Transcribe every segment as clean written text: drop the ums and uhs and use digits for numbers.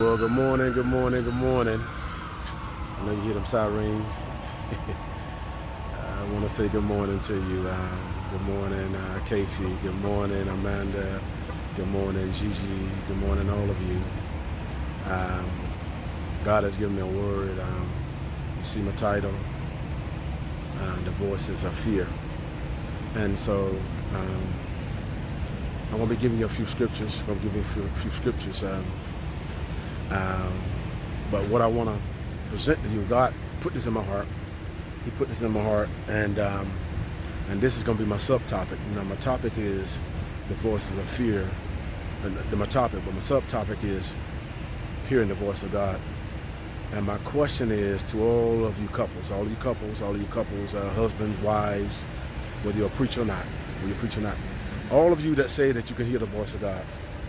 Well, good morning, good morning, good morning. I know you hear them sirens. I want to say good morning to you. Good morning, Casey. Good morning, Amanda. Good morning, Gigi. Good morning, all of you. God has given me a word. You see my title, The Voices of Fear. And so I'm going to be giving you a few scriptures. I'm going to give you a few scriptures. But what I want to present to you, God put this in my heart. He put this in my heart, and this is going to be my subtopic. You know, my topic is the voices of fear, my topic, but my subtopic is hearing the voice of God. And my question is to all of you couples, husbands, wives, whether you're a preacher or not, all of you that say that you can hear the voice of God,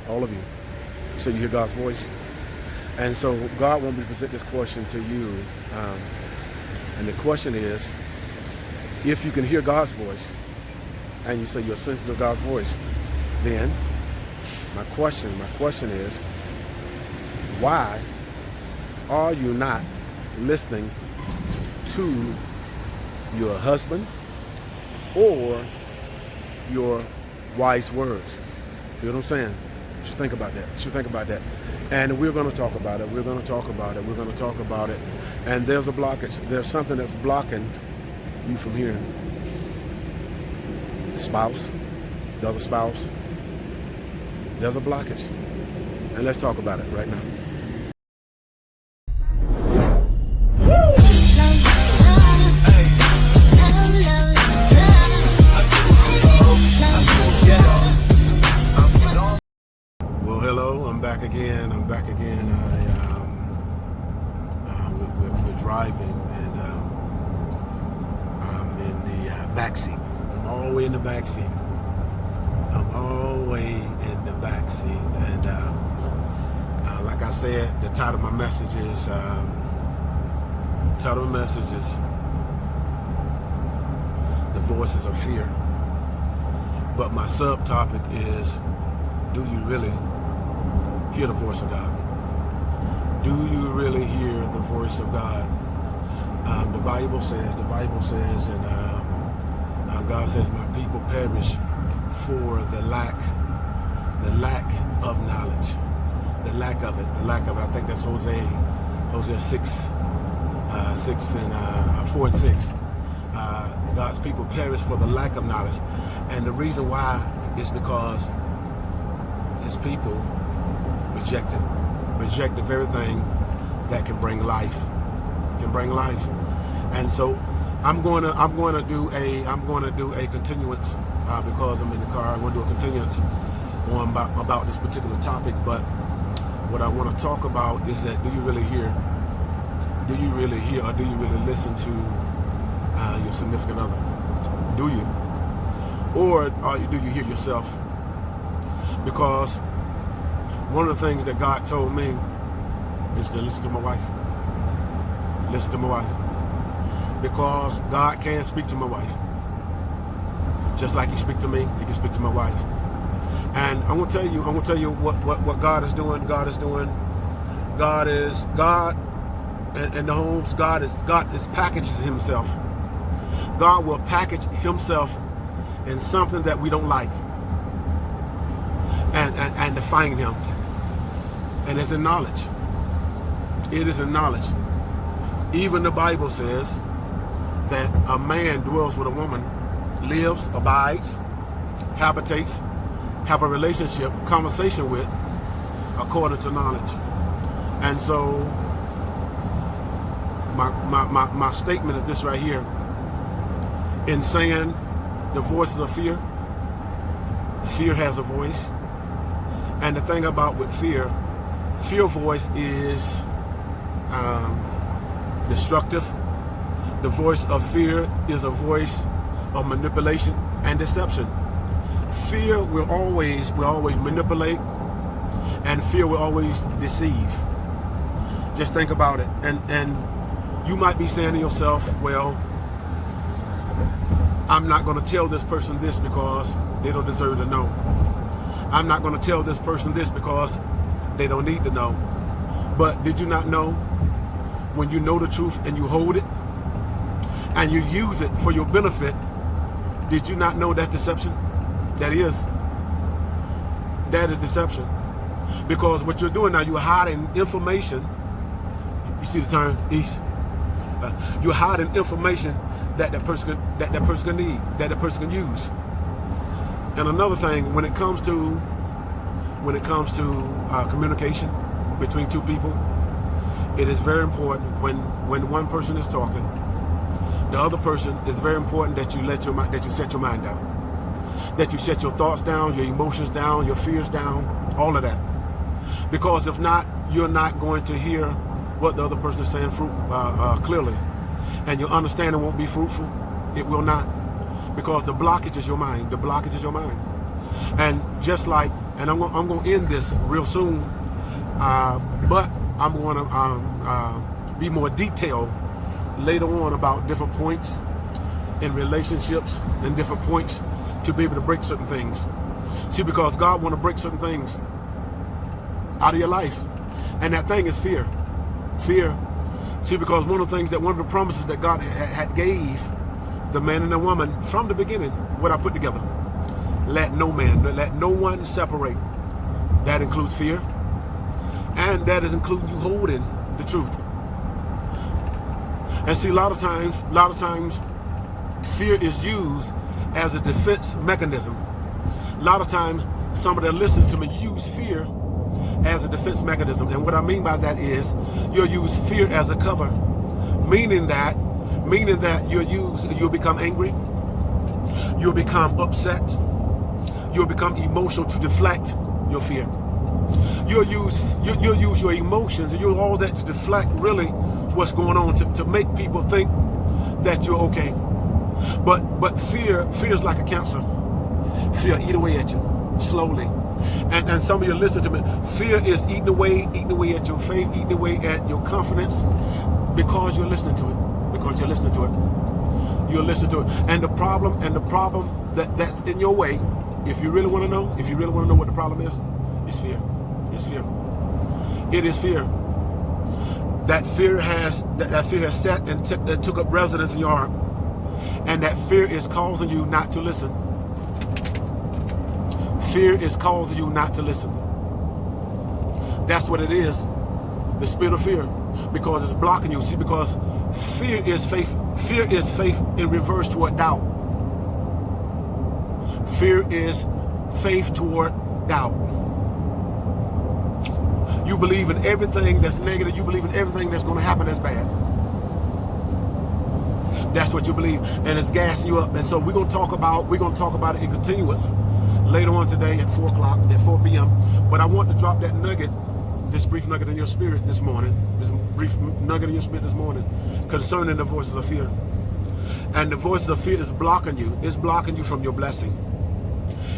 all of you, so you hear God's voice. And so God wants me to present this question to you. And the question is, if you can hear God's voice, and you say you're sensitive to God's voice, then my question is, why are you not listening to your husband or your wife's words? You know what I'm saying? You should think about that. And we're going to talk about it. We're going to talk about it. And there's a blockage. There's something that's blocking you from hearing. The other spouse. There's a blockage. And let's talk about it right now. Well, hello. I'm back again. We're driving, and I'm in the back seat. I'm all the way in the back seat. And like I said, the title of my message is The Voices of Fear. But my subtopic is, do you really hear the voice of God? Do you really hear the voice of God? The Bible says, and God says, my people perish for the lack of knowledge, the lack of it. I think that's Hosea 6 and 4 and 6. God's people perish for the lack of knowledge, and the reason why is because His people reject the very thing that can bring life. And so I'm going to do a continuance because I'm in the car. I'm going to do a continuance on about this particular topic. But what I want to talk about is that do you really hear, or do you really listen to your significant other? Do you? Or do you hear yourself? Because one of the things that God told me is to listen to my wife. Because God can speak to my wife. Just like He speaks to me, He can speak to my wife. And I'm gonna tell you what God is doing. God in the homes. God is packaging Himself. God will package Himself in something that we don't like, and define Him. And it's in knowledge. It is in knowledge. Even the Bible says that a man dwells with a woman, lives, abides, habitates, have a relationship, conversation with, according to knowledge. And so my statement is this right here. In saying the voices of fear, fear has a voice. And the thing about with fear voice is destructive. The voice of fear is a voice of manipulation and deception. Fear will always manipulate, and fear will always deceive. Just think about it. And you might be saying to yourself, well, I'm not going to tell this person this because they don't deserve to know. I'm not going to tell this person this because they don't need to know. But did you not know, when you know the truth and you hold it and you use it for your benefit, did you not know that's deception? That is deception. Because what you're doing now, you're hiding information. You see the term east? You're hiding information that person can need, that person can use. And another thing, when it comes to communication between two people, it is very important when one person is talking, the other person, it's very important that you set your mind down, that you set your thoughts down, your emotions down, your fears down, all of that. Because if not, you're not going to hear what the other person is saying clearly, and your understanding won't be fruitful. It will not, because the blockage is your mind. The blockage is your mind. And just like, and I'm going to end this real soon, but I'm going to be more detailed later on about different points in relationships and different points to be able to break certain things. See, because God want to break certain things out of your life, and that thing is fear. Fear. See, because one of the promises that God had gave the man and the woman from the beginning, what I put together, let no one separate. That includes fear, and that is including you holding the truth. And see, a lot of times, fear is used as a defense mechanism. A lot of times, somebody that listens to me use fear as a defense mechanism. And what I mean by that is, you'll use fear as a cover, meaning that you'll become angry, you'll become upset, you'll become emotional to deflect your fear. You'll use your emotions and all that to deflect really what's going on, to make people think that you're okay. But fear is like a cancer. Fear eat away at you slowly. And some of you listen to me. Fear is eating away at your faith, eating away at your confidence, because you're listening to it. Because you're listening to it. You're listening to it. And the problem that's in your way, if you really want to know what the problem is fear. It's fear. It is fear. That fear has sat and took up residence in your heart, and that fear is causing you not to listen. Fear is causing you not to listen. That's what it is. The spirit of fear, because it's blocking you. See, because fear is faith. Fear is faith in reverse toward doubt. Fear is faith toward doubt. You believe in everything that's negative. You believe in everything that's going to happen that's bad. That's what you believe, and it's gassing you up. And so we're going to talk about it in continuous later on today at 4 p.m. But I want to drop that nugget, this brief nugget in your spirit this morning, concerning the voices of fear. And the voices of fear is blocking you. It's blocking you from your blessing.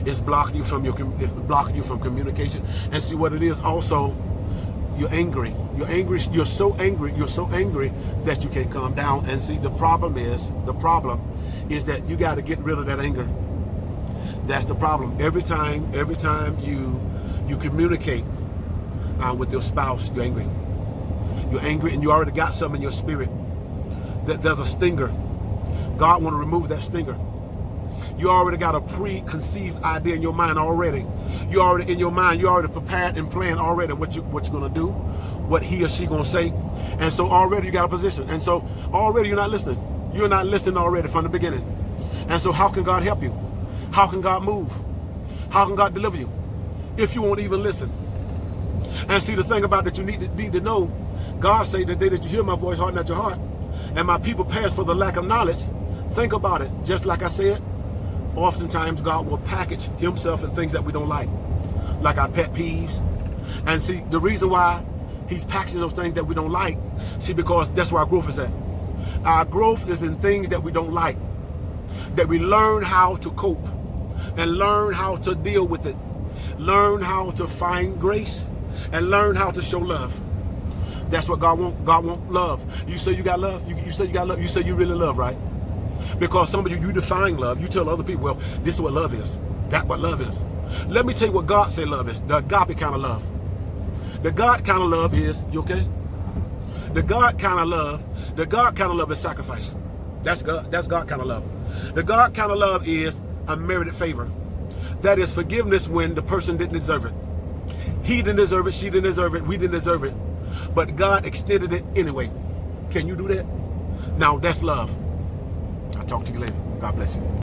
It's blocking you from communication. And see what it is also. You're angry. You're so angry that you can't calm down. And see, the problem is that you got to get rid of that anger. That's the problem. Every time you communicate with your spouse, you're angry. You're angry, and you already got something in your spirit. That there's a stinger. God want to remove that stinger. You already got a preconceived idea in your mind already. You already prepared and planned already what you're going to do, what he or she going to say. And so already you got a position. And so already you're not listening. You're not listening already from the beginning. And so how can God help you? How can God move? How can God deliver you if you won't even listen? And see, the thing about that you need to know, God say, the day that you hear my voice, harden not your heart, and my people perish for the lack of knowledge. Think about it. Just like I said, oftentimes God will package himself in things that we don't like our pet peeves. And see, the reason why he's packaging those things that we don't like, see, because that's where our growth is at. Our growth is in things that we don't like, that we learn how to cope and learn how to deal with it, learn how to find grace and learn how to show love. That's what God wants. God wants love. You say you got love. You say you got love. You say you really love, right? Because some of you define love. You tell other people, well, this is what love is. That's what love is. Let me tell you what God say love is. The agape kind of love. The God kind of love is, you okay? The God kind of love is sacrifice. That's God kind of love. The God kind of love is unmerited favor. That is forgiveness when the person didn't deserve it. He didn't deserve it, she didn't deserve it, we didn't deserve it. But God extended it anyway. Can you do that? Now that's love. I'll talk to you later. God bless you.